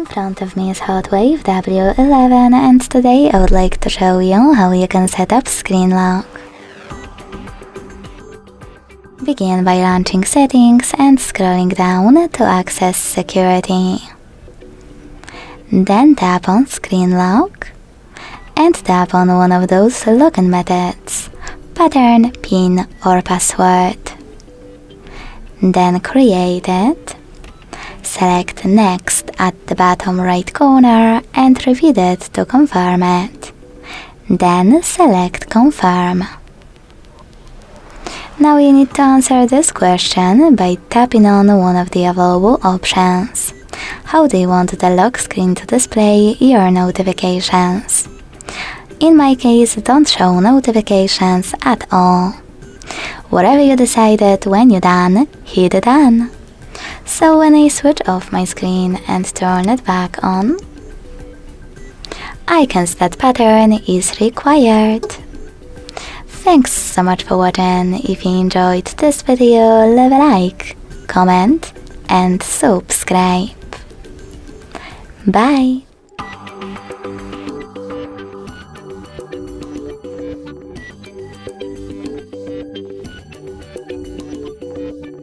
In front of me is HOTWAV W11 and today I would like to show you how you can set up screen lock. Begin by launching settings and scrolling down to access security. Then tap on screen lock and tap on one of those login methods, pattern, PIN or password. Then create it. Select Next at the bottom right corner and repeat it to confirm it. Then select Confirm. Now you need to answer this question by tapping on one of the available options. How do you want the lock screen to display your notifications? In my case, don't show notifications at all. Whatever you decided, when you're done, hit Done. So when I switch off my screen and turn it back on, icons that pattern is required. Thanks so much for watching. If you enjoyed this video, leave a like, comment and subscribe. Bye!